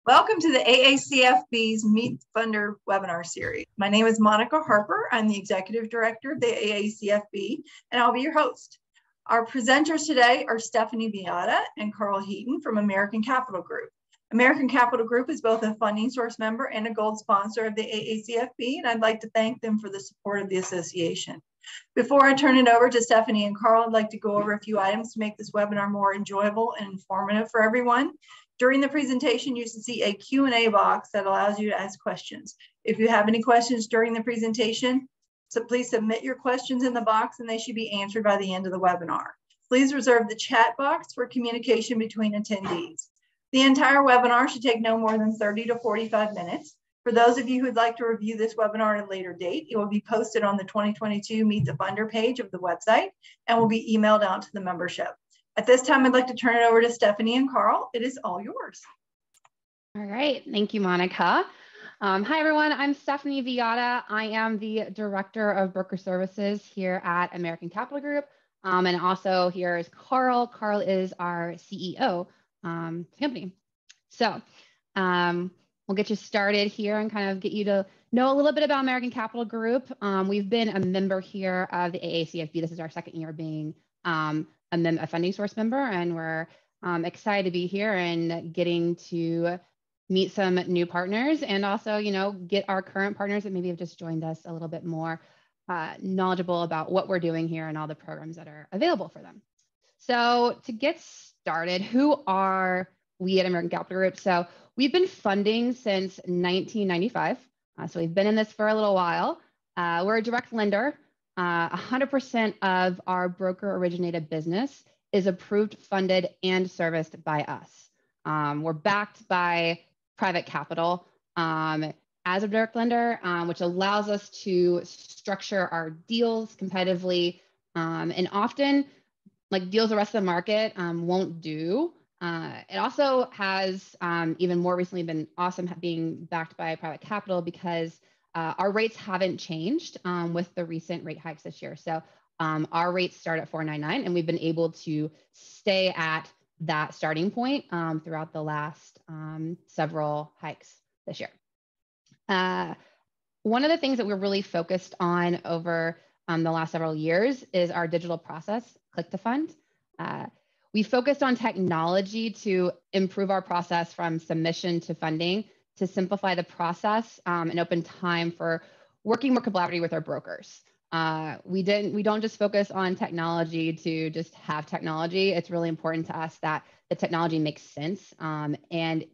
Welcome to the AACFB's Meet Funder webinar series. My name is Monica Harper. I'm the Executive Director of the AACFB, and I'll be your host. Our presenters today are Stephanie Viata and Carl Heaton from American Capital Group. American Capital Group is both a funding source member and a gold sponsor of the AACFB, and I'd like to thank them for the support of the association. Before I turn it over to Stephanie and Carl, I'd like to go over a few items to make this webinar more enjoyable and informative for everyone. During the presentation, you should see a Q&A box that allows you to ask questions. If you have any questions during the presentation, so please submit your questions in the box and they should be answered by the end of the webinar. Please reserve the chat box for communication between attendees. The entire webinar should take no more than 30 to 45 minutes. For those of you who'd like to review this webinar at a later date, it will be posted on the 2022 Meet the Funder page of the website and will be emailed out to the membership. At this time, I'd like to turn it over to Stephanie and Carl. It is all yours. All right. Thank you, Monica. Hi, everyone. I'm Stephanie Viata. I am the Director of Broker Services here at American Capital Group. And also here is Carl. Carl is our CEO of the company. So we'll get you started here and kind of get you to know a little bit about American Capital Group. We've been a member here of the AACFB. This is our second year being a funding source member, and we're excited to be here and getting to meet some new partners and also, get our current partners that maybe have just joined us a little bit more knowledgeable about what we're doing here and all the programs that are available for them. So to get started, who are we at American Capital Group? So we've been funding since 1995. So we've been in this for a little while. We're a direct lender. 100% of our broker originated business is approved, funded, and serviced by us. We're backed by private capital as a direct lender, which allows us to structure our deals competitively and often like deals the rest of the market won't do. It also has even more recently been awesome being backed by private capital because our rates haven't changed with the recent rate hikes this year. So our rates start at 4.99, and we've been able to stay at that starting point throughout the last several hikes this year. One of the things that we're really focused on over the last several years is our digital process, Click to Fund. We focused on technology to improve our process from submission to funding, to simplify the process and open time for working more collaboratively with our brokers. We don't just focus on technology to just have technology. It's really important to us that the technology makes sense and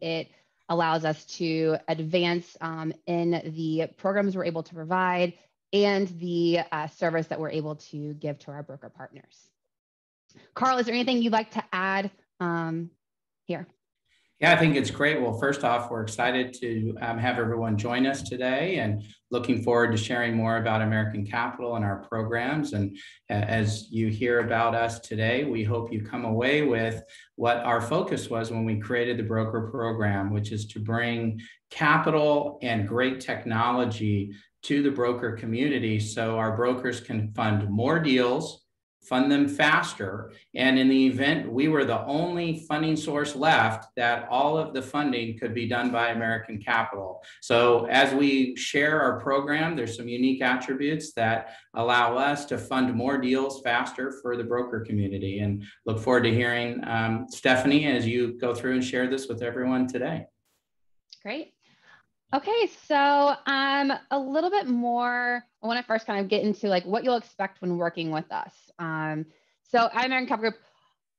it allows us to advance in the programs we're able to provide and the service that we're able to give to our broker partners. Carl, is there anything you'd like to add here? Yeah, I think it's great. Well, first off, we're excited to have everyone join us today and looking forward to sharing more about American Capital and our programs. And as you hear about us today, we hope you come away with what our focus was when we created the broker program, which is to bring capital and great technology to the broker community so our brokers can fund more deals, fund them faster. And in the event we were the only funding source left, that all of the funding could be done by American Capital. So as we share our program, there's some unique attributes that allow us to fund more deals faster for the broker community. And look forward to hearing Stephanie as you go through and share this with everyone today. Great. Okay, so a little bit more, I want to first kind of get into like what you'll expect when working with us. So at American Capital Group,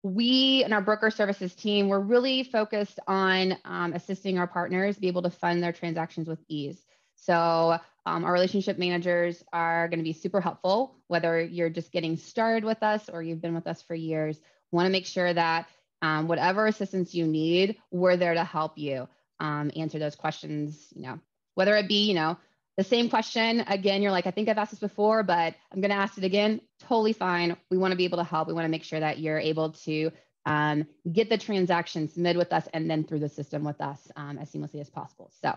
we and our broker services team, we're really focused on assisting our partners be able to fund their transactions with ease. So our relationship managers are going to be super helpful, whether you're just getting started with us or you've been with us for years. Want to make sure that whatever assistance you need, we're there to help you. Answer those questions, whether it be, the same question again, you're like, I think I've asked this before, but I'm going to ask it again. Totally fine. We want to be able to help. We want to make sure that you're able to get the transaction submitted with us and then through the system with us as seamlessly as possible. So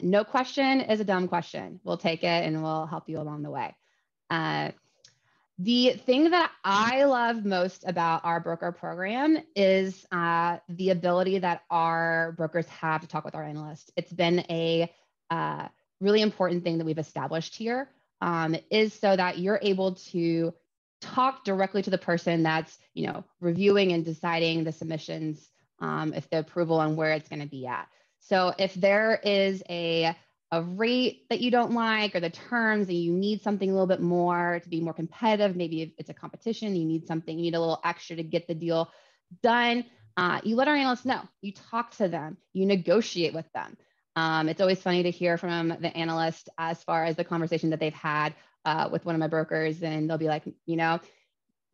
no question is a dumb question. We'll take it and we'll help you along the way. The thing that I love most about our broker program is the ability that our brokers have to talk with our analysts. It's been a really important thing that we've established here, is so that you're able to talk directly to the person that's, reviewing and deciding the submissions, if the approval and where it's going to be at. So if there is a rate that you don't like or the terms and you need something a little bit more to be more competitive, maybe if it's a competition, you need a little extra to get the deal done, you let our analysts know. You talk to them, you negotiate with them. It's always funny to hear from the analyst as far as the conversation that they've had with one of my brokers, and they'll be like,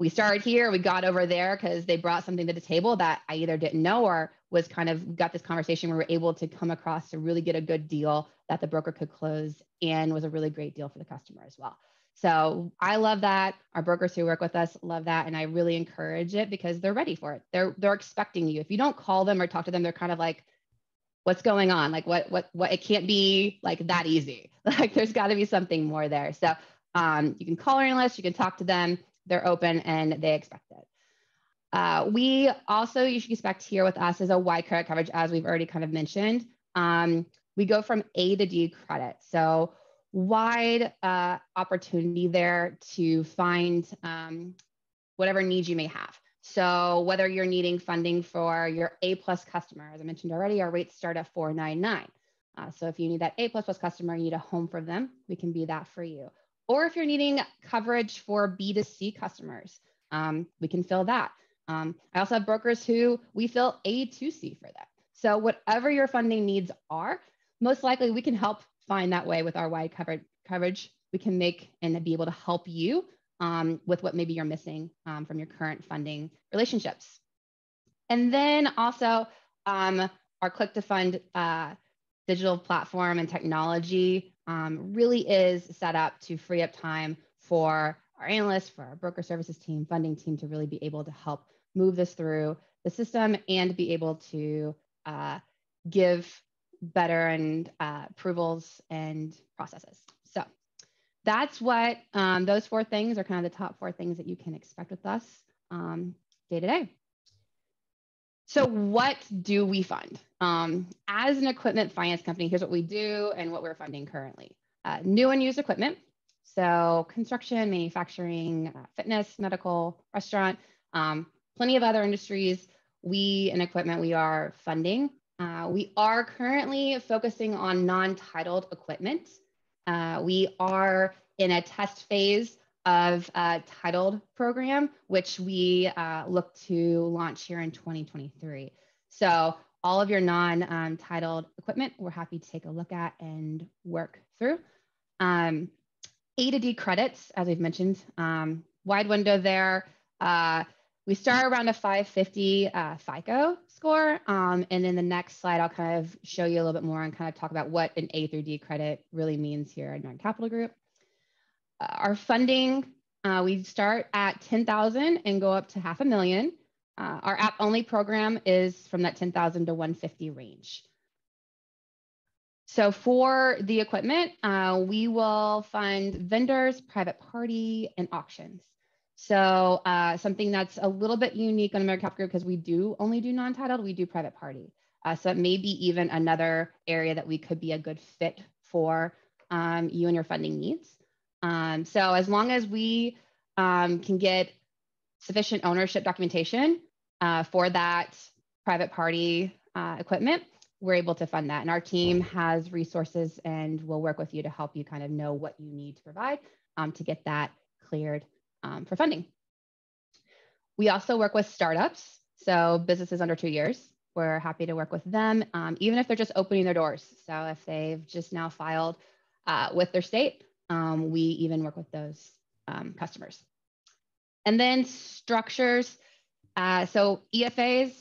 we started here, we got over there because they brought something to the table that I either didn't know or was got this conversation where we were able to come across to really get a good deal that the broker could close and was a really great deal for the customer as well. So I love that. Our brokers who work with us love that. And I really encourage it because they're ready for it. They're expecting you. If you don't call them or talk to them, they're kind of like, what's going on? Like what, it can't be like that easy. Like there's gotta be something more there. So you can call our analyst, you can talk to them. They're open and they expect it. We also, you should expect here with us is a wide credit coverage, as we've already kind of mentioned. We go from A to D credit. So wide opportunity there to find whatever needs you may have. So whether you're needing funding for your A+ customer, as I mentioned already, our rates start at $499. So if you need that A++ customer, you need a home for them, we can be that for you. Or if you're needing coverage for B to C customers, we can fill that. I also have brokers who we fill A to C for that. So whatever your funding needs are, most likely we can help find that way with our wide coverage. We can make and be able to help you with what maybe you're missing from your current funding relationships. And then also our Click to Fund digital platform and technology really is set up to free up time for our analysts, for our broker services team, funding team to really be able to help move this through the system and be able to give better and approvals and processes. So that's what those 4 things are kind of the top 4 things that you can expect with us day to day. So what do we fund? As an equipment finance company, here's what we do and what we're funding currently. New and used equipment. So construction, manufacturing, fitness, medical, restaurant, plenty of other industries. We are funding. We are currently focusing on non-titled equipment. We are in a test phase of a titled program, which we look to launch here in 2023. So all of your non-titled equipment, we're happy to take a look at and work through. A to D credits, as we've mentioned, wide window there. We start around a 550 FICO score. And in the next slide, I'll kind of show you a little bit more and kind of talk about what an A through D credit really means here at Norton Capital Group. Our funding, we start at 10,000 and go up to $500,000. Our app only program is from that 10,000 to 150 range. So for the equipment, we will fund vendors, private party, and auctions. So something that's a little bit unique on American Capital Group because we do only do non-titled, we do private party. So it may be even another area that we could be a good fit for you and your funding needs. So as long as we can get sufficient ownership documentation for that private party equipment, we're able to fund that. And our team has resources and will work with you to help you kind of know what you need to provide to get that cleared for funding. We also work with startups, so businesses under 2 years. We're happy to work with them, even if they're just opening their doors. So if they've just now filed with their state, we even work with those customers. And then structures, so EFAs,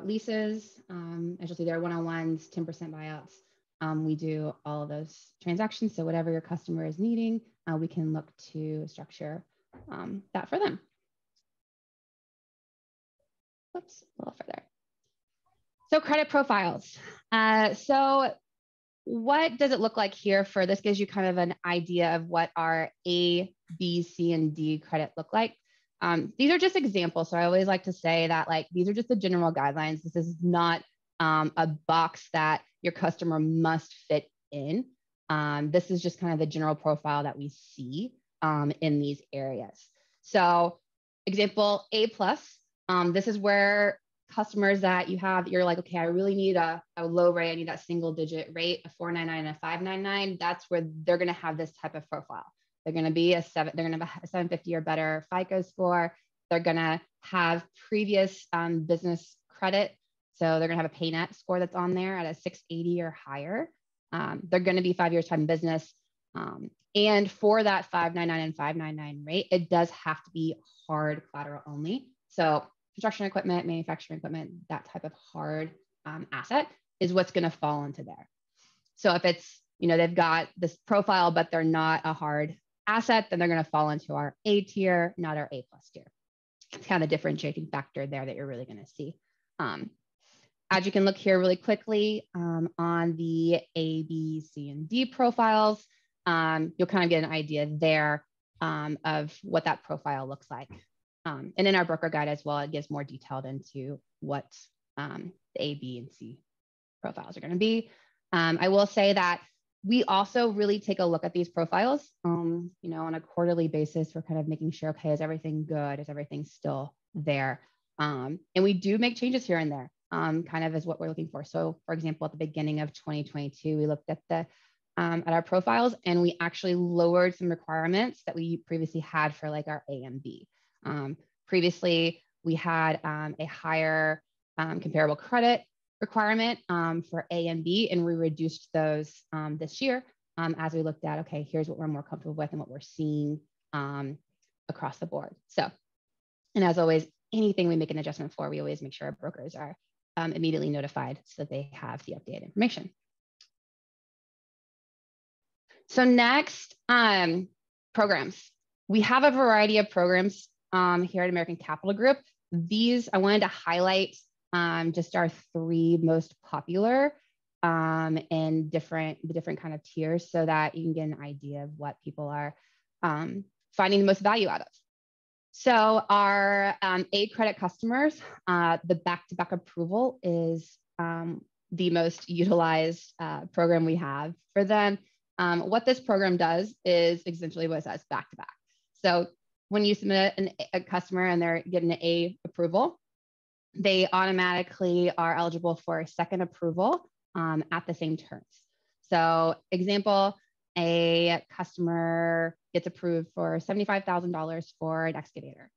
leases, as you'll see there, one-on-ones, 10% buyouts. We do all of those transactions. So whatever your customer is needing, we can look to structure that for them. Oops, a little further. So credit profiles. So what does it look like here for this? Gives you kind of an idea of what our A, B, C, and D credit look like. These are just examples. So I always like to say that like, these are just the general guidelines. This is not a box that your customer must fit in. This is just kind of the general profile that we see in these areas. So example A plus, this is where customers that you have, you're like, okay, I really need a low rate. I need that single digit rate, a 499 and a 599. That's where they're going to have this type of profile. They're going to be they're going to have a 750 or better FICO score. They're going to have previous business credit. So they're going to have a PayNet score that's on there at a 680 or higher. They're going to be 5 years time in business. And for that 599 and 599 rate, it does have to be hard collateral only. So construction equipment, manufacturing equipment, that type of hard asset is what's going to fall into there. So if it's, they've got this profile, but they're not a hard asset, then they're going to fall into our A tier, not our A plus tier. It's kind of the differentiating factor there that you're really going to see. As you can look here really quickly on the A, B, C, and D profiles, you'll kind of get an idea there of what that profile looks like. And in our broker guide as well, it gives more detailed into what the A, B, and C profiles are going to be. I will say that we also really take a look at these profiles, on a quarterly basis. We're kind of making sure, okay, is everything good? Is everything still there? And we do make changes here and there, kind of is what we're looking for. So for example, at the beginning of 2022, we looked at at our profiles, and we actually lowered some requirements that we previously had for like our A and B. Previously, we had a higher comparable credit requirement for A and B, and we reduced those this year as we looked at, okay, here's what we're more comfortable with and what we're seeing across the board. So, and as always, anything we make an adjustment for, we always make sure our brokers are immediately notified so that they have the updated information. So next, programs. We have a variety of programs here at American Capital Group. These I wanted to highlight just our three most popular in the different kind of tiers, so that you can get an idea of what people are finding the most value out of. So our A credit customers, the back-to-back approval is the most utilized program we have for them. What this program does is essentially what it says, back-to-back. So when you submit a customer and they're getting an A approval, they automatically are eligible for a second approval at the same terms. So example, a customer gets approved for $75,000 for an excavator.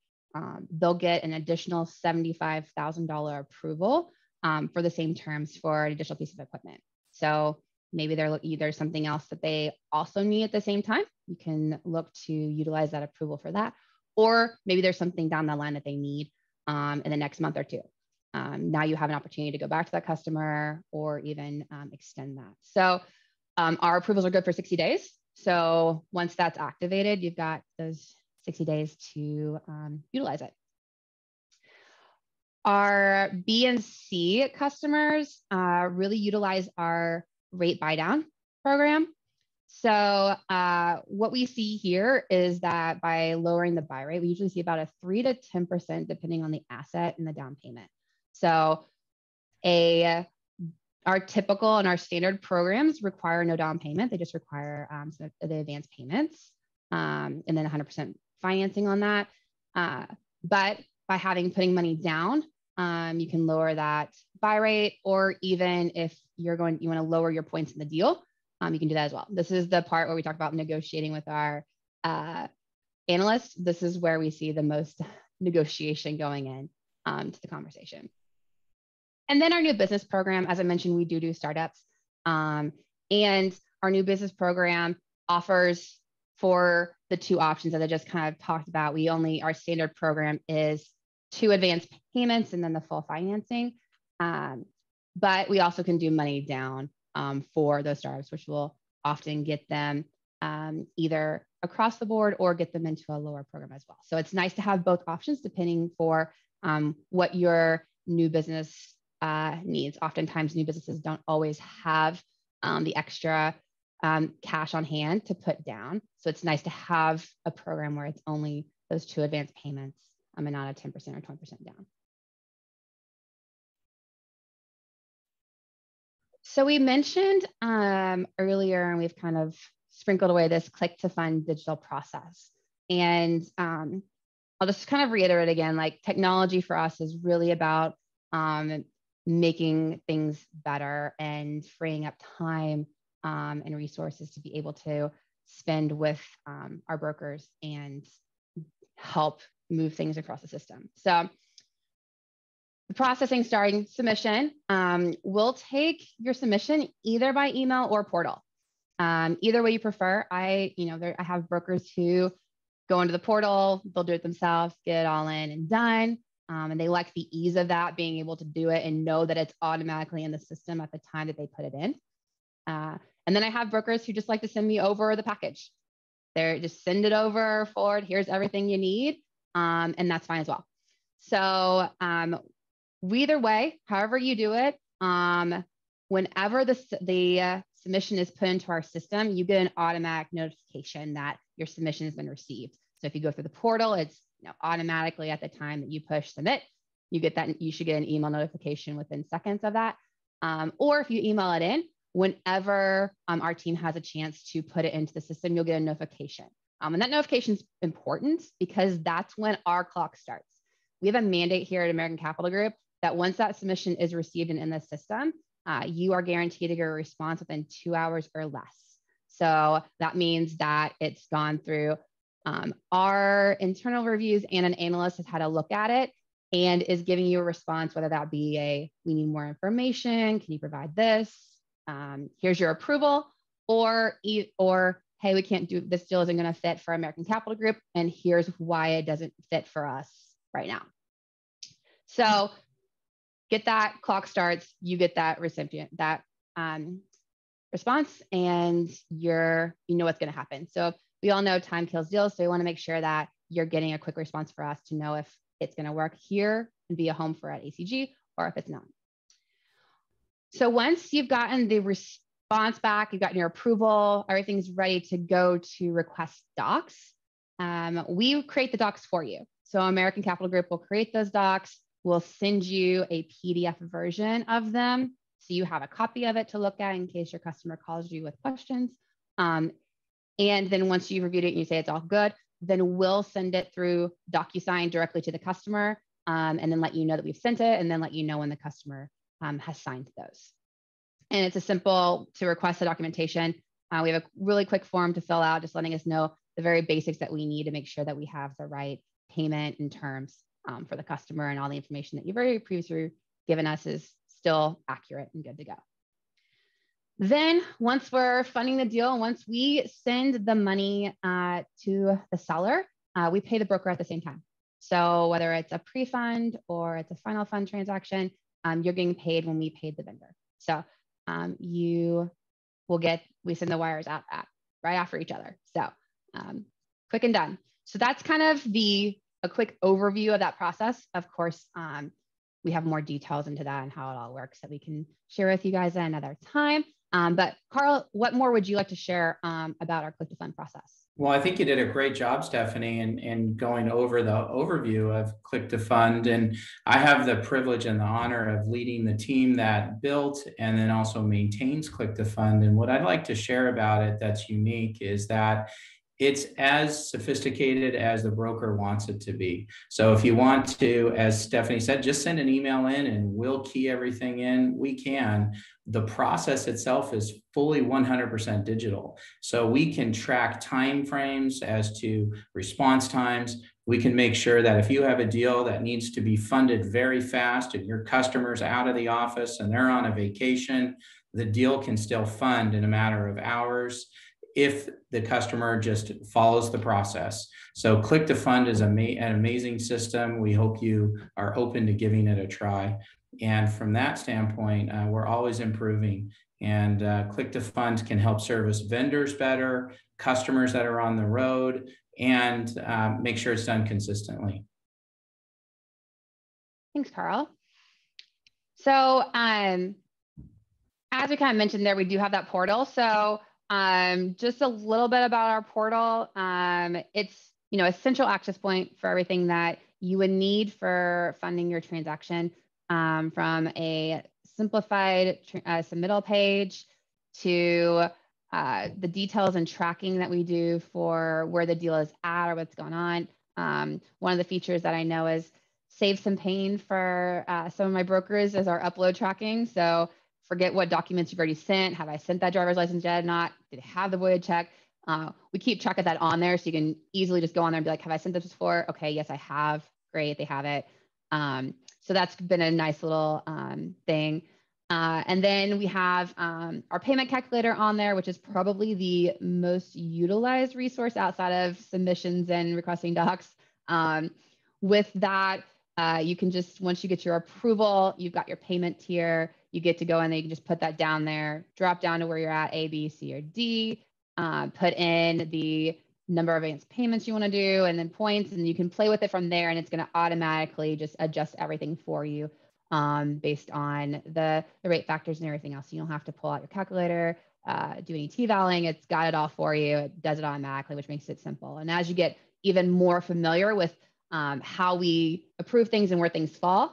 They'll get an additional $75,000 approval for the same terms for an additional piece of equipment. So maybe there's something else that they also need at the same time. You can look to utilize that approval for that. Or maybe there's something down the line that they need in the next month or two. Now you have an opportunity to go back to that customer or even extend that. So our approvals are good for 60 days. So once that's activated, you've got those 60 days to utilize it. Our B and C customers really utilize our rate buy down program. So what we see here is that by lowering the buy rate, we usually see about a 3 to 10% depending on the asset and the down payment. So our typical and our standard programs require no down payment. They just require the advance payments and then 100% financing on that. But by putting money down, you can lower that buy rate, or even if you want to lower your points in the deal, you can do that as well. This is the part where we talk about negotiating with our analysts. This is where we see the most negotiation going in to the conversation. And then our new business program, as I mentioned, we do startups. And our new business program offers for the two options that I just kind of talked about. Our standard program is 2 advance payments and then the full financing. But we also can do money down for those startups, which will often get them either across the board or get them into a lower program as well. So it's nice to have both options depending for what your new business needs. Oftentimes new businesses don't always have the extra cash on hand to put down. So it's nice to have a program where it's only those 2 advance payments and not a 10% or 20% down. So we mentioned earlier, and we've kind of sprinkled away this click to fund digital process. And I'll just kind of reiterate again, like technology for us is really about making things better and freeing up time and resources to be able to spend with our brokers and help move things across the system. So the processing starting submission, we'll take your submission either by email or portal. Either way you prefer. I have brokers who go into the portal, they'll do it themselves, get it all in and done. And they like the ease of that, being able to do it and know that it's automatically in the system at the time that they put it in. And then I have brokers who just like to send me over the package. They're just send it over, forward, here's everything you need. And that's fine as well. So either way, however you do it, whenever the submission is put into our system, you get an automatic notification that your submission has been received. So if you go through the portal, it's automatically at the time that you push submit, you should get an email notification within seconds of that. Or if you email it in, whenever our team has a chance to put it into the system, you'll get a notification. And that notification is important because that's when our clock starts. We have a mandate here at American Capital Group that once that submission is received and in the system, you are guaranteed to get a response within 2 hours or less. So that means that it's gone through our internal reviews and an analyst has had a look at it and is giving you a response, whether that be we need more information, can you provide this? Here's your approval, or hey, we can't do, this deal isn't going to fit for American Capital Group, and here's why it doesn't fit for us right now. So get that clock starts, you get that recipient, that response, and you know what's going to happen. So we all know time kills deals, so we want to make sure that you're getting a quick response for us to know if it's going to work here and be a home for at ACG or if it's not. So once you've gotten the response back, you've gotten your approval, everything's ready to go to request docs, we create the docs for you. So American Capital Group will create those docs. We'll send you a PDF version of them, so you have a copy of it to look at in case your customer calls you with questions. And then once you've reviewed it and you say it's all good, then we'll send it through DocuSign directly to the customer, and then let you know that we've sent it, and then let you know when the customer has signed those. And it's a simple to request the documentation. We have a really quick form to fill out, just letting us know the very basics that we need to make sure that we have the right payment and terms for the customer, and all the information that you've already previously given us is still accurate and good to go. Then once we're funding the deal, once we send the money to the seller, we pay the broker at the same time. So whether it's a pre-fund or it's a final fund transaction, you're getting paid when we paid the vendor. So we send the wires out right after each other. So quick and done. So that's kind of a quick overview of that process. Of course, we have more details into that and how it all works that we can share with you guys at another time. But Carl, what more would you like to share about our Click to Fund process? Well, I think you did a great job, Stephanie, in going over the overview of Click to Fund. And I have the privilege and the honor of leading the team that built and then also maintains Click to Fund. And what I'd like to share about it that's unique is that it's as sophisticated as the broker wants it to be. So if you want to, as Stephanie said, just send an email in and we'll key everything in, we can. The process itself is fully 100% digital. So we can track timeframes as to response times. We can make sure that if you have a deal that needs to be funded very fast and your customer's out of the office and they're on a vacation, the deal can still fund in a matter of hours if the customer just follows the process. So Click to Fund is an amazing system. We hope you are open to giving it a try. And from that standpoint, we're always improving. And Click to Fund can help service vendors better, customers that are on the road, and make sure it's done consistently. Thanks, Carl. So as as we kind of mentioned there, we do have that portal. So just a little bit about our portal. It's, a central access point for everything that you would need for funding your transaction, from a simplified submittal page to the details and tracking that we do for where the deal is at or what's going on. One of the features that I know is save some pain for some of my brokers is our upload tracking. So forget what documents you've already sent. Have I sent that driver's license yet or not? Did it have the void check? We keep track of that on there, so you can easily just go on there and be like, have I sent this before? Okay, yes, I have. Great, they have it. So that's been a nice little thing. And then we have our payment calculator on there, which is probably the most utilized resource outside of submissions and requesting docs. With that, you can just, once you get your approval, you've got your payment tier, you get to go in there, you can just put that down there, drop down to where you're at, A, B, C, or D, put in the number of advance payments you want to do, and then points, and you can play with it from there, and it's going to automatically just adjust everything for you based on the rate factors and everything else. So you don't have to pull out your calculator, do any T-valuing. It's got it all for you. It does it automatically, which makes it simple. And as you get even more familiar with how we approve things and where things fall,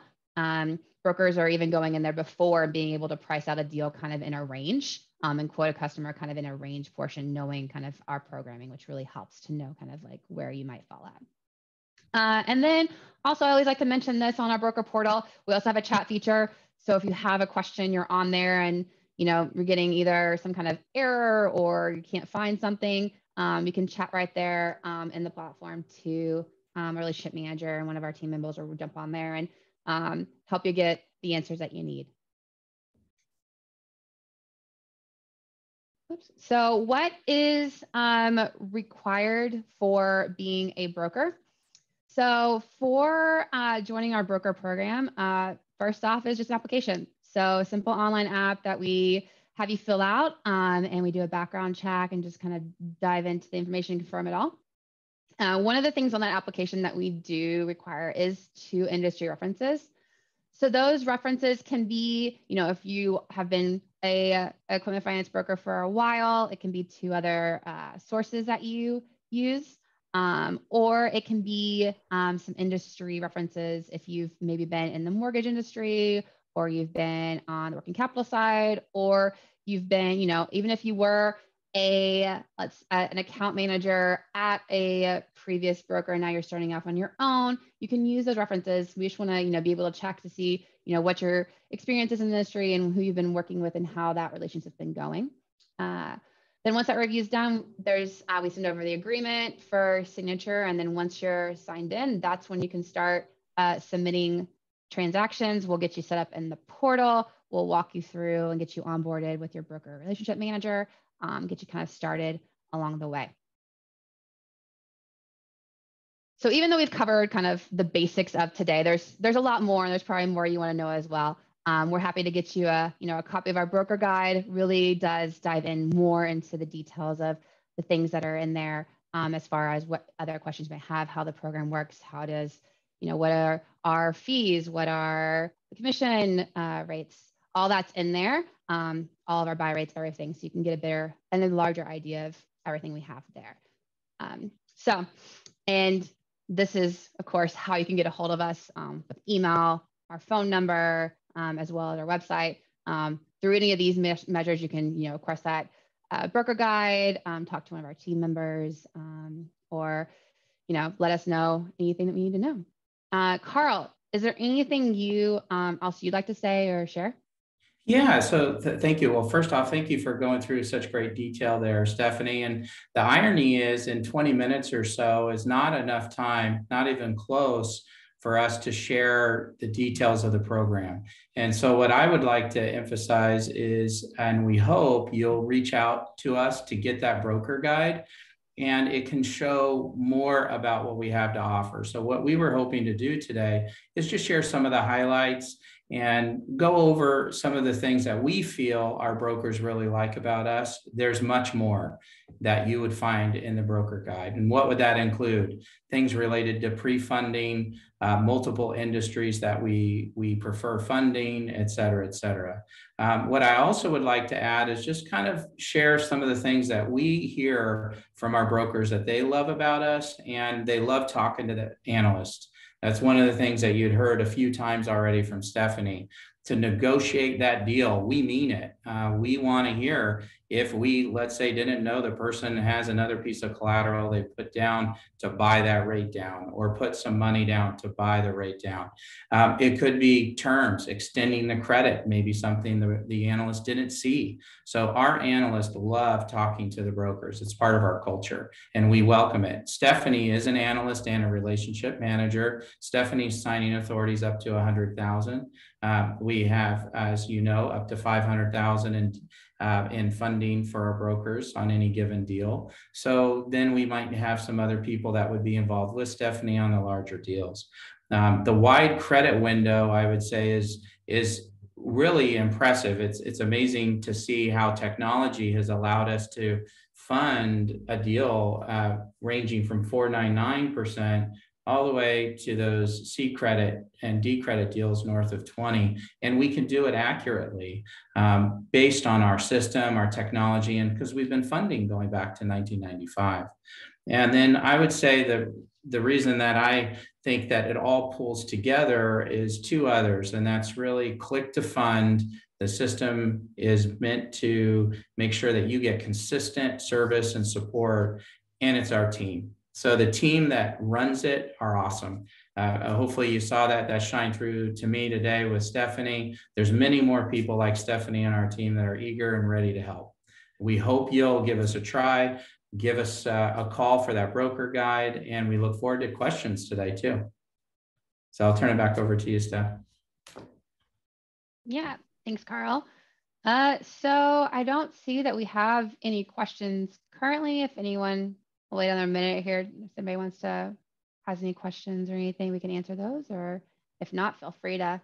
brokers are even going in there before being able to price out a deal kind of in a range and quote a customer kind of in a range portion, knowing kind of our programming, which really helps to know kind of like where you might fall at. And then also, I always like to mention this on our broker portal. We also have a chat feature. So if you have a question, you're on there and you're getting either some kind of error or you can't find something, you can chat right there in the platform to a relationship manager, and one of our team members will jump on there and help you get the answers that you need. Oops. So what is required for being a broker? So for joining our broker program, first off is just an application. So a simple online app that we have you fill out, and we do a background check and just kind of dive into the information and confirm it all. One of the things on that application that we do require is 2 industry references. So those references can be, if you have been a equipment finance broker for a while, it can be 2 other sources that you use, or it can be some industry references if you've maybe been in the mortgage industry, or you've been on the working capital side, or you've been, even if you were an account manager at a previous broker and now you're starting off on your own, you can use those references. We just want to be able to check to see what your experience is in the industry and who you've been working with and how that relationship's been going. Then once that review is done, we send over the agreement for signature, and then once you're signed in, that's when you can start submitting transactions. We'll get you set up in the portal. We'll walk you through and get you onboarded with your broker relationship manager. Get you kind of started along the way. So even though we've covered kind of the basics of today, there's a lot more, and there's probably more you want to know as well. We're happy to get you a copy of our broker guide. Really does dive in more into the details of the things that are in there, as far as what other questions you may have, how the program works, how does, what are our fees, what are the commission rates, all that's in there. All of our buy rates, everything, so you can get a better and a larger idea of everything we have there. And this is, of course, how you can get a hold of us with email, our phone number, as well as our website. Through any of these measures, you can, request that broker guide, talk to one of our team members, or, let us know anything that we need to know. Carl, is there anything else you'd like to say or share? Yeah, so thank you. Well, first off, thank you for going through such great detail there, Stephanie. And the irony is, in 20 minutes or so is not enough time, not even close, for us to share the details of the program. And so what I would like to emphasize is, and we hope you'll reach out to us to get that broker guide, and it can show more about what we have to offer. So what we were hoping to do today is just share some of the highlights and go over some of the things that we feel our brokers really like about us. There's much more that you would find in the broker guide. And what would that include? Things related to pre-funding, multiple industries that we prefer funding, et cetera, et cetera. What I also would like to add is just kind of share some of the things that we hear from our brokers that they love about us, and they love talking to the analysts. That's one of the things that you'd heard a few times already from Stephanie. To negotiate that deal, we mean it. We want to hear if we, let's say, didn't know the person has another piece of collateral they put down to buy that rate down, or put some money down to buy the rate down. It could be terms, extending the credit, maybe something the analyst didn't see. So our analysts love talking to the brokers. It's part of our culture, and we welcome it. Stephanie is an analyst and a relationship manager. Stephanie's signing authorities up to 100,000. We have, as you know, up to 500,000 in funding for our brokers on any given deal. So then we might have some other people that would be involved with Stephanie on the larger deals. The wide credit window, I would say, is really impressive. It's amazing to see how technology has allowed us to fund a deal ranging from 4.99% all the way to those C credit and D credit deals north of 20. And we can do it accurately based on our system, our technology, and because we've been funding going back to 1995. And then I would say that the reason that I think that it all pulls together is two others, and that's really click to fund. The system is meant to make sure that you get consistent service and support, and it's our team. So the team that runs it are awesome. Hopefully you saw that shine through to me today with Stephanie. There's many more people like Stephanie on our team that are eager and ready to help. We hope you'll give us a try, give us a call for that broker guide, and we look forward to questions today too. So I'll turn it back over to you, Steph. Yeah, thanks, Carl. So I don't see that we have any questions currently. If anyone, we'll wait another minute here. If somebody has any questions or anything, we can answer those. Or if not, feel free to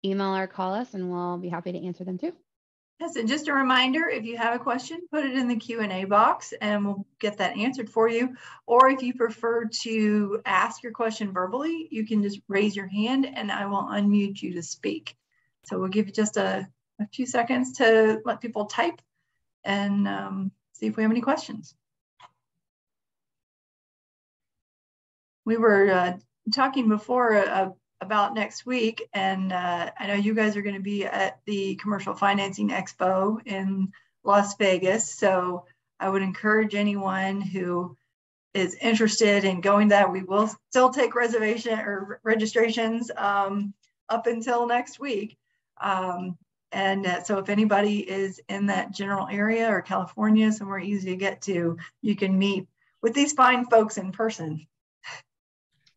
email or call us, and we'll be happy to answer them too. Yes, and just a reminder, if you have a question, put it in the Q&A box and we'll get that answered for you. Or if you prefer to ask your question verbally, you can just raise your hand and I will unmute you to speak. So we'll give you just a few seconds to let people type and see if we have any questions. We were talking before about next week, and I know you guys are going to be at the Commercial Financing Expo in Las Vegas, so I would encourage anyone who is interested in going to that. We will still take registrations up until next week, and so if anybody is in that general area or California, somewhere easy to get to, you can meet with these fine folks in person.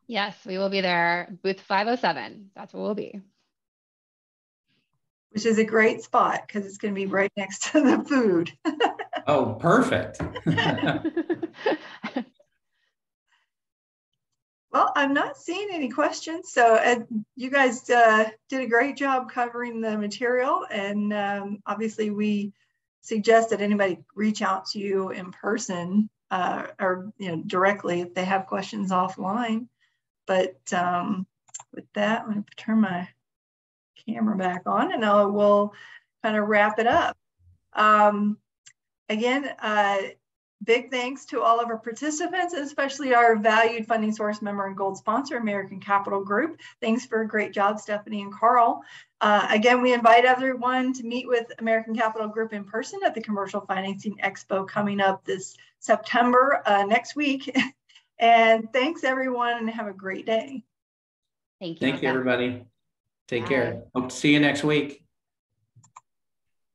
Yes, we will be there, booth 507. That's where we'll be. Which is a great spot because it's going to be right next to the food. Oh, perfect. Well, I'm not seeing any questions. So you guys did a great job covering the material. And obviously we suggest that anybody reach out to you in person or directly if they have questions offline. But with that, I'm going to turn my camera back on and I will kind of wrap it up. Again, big thanks to all of our participants, especially our valued funding source member and gold sponsor, American Capital Group. Thanks for a great job, Stephanie and Carl. Again, we invite everyone to meet with American Capital Group in person at the Commercial Financing Expo coming up this September next week. And thanks, everyone, and have a great day. Thank you. Thank you, everybody. Take Bye. care. Hope to see you next week.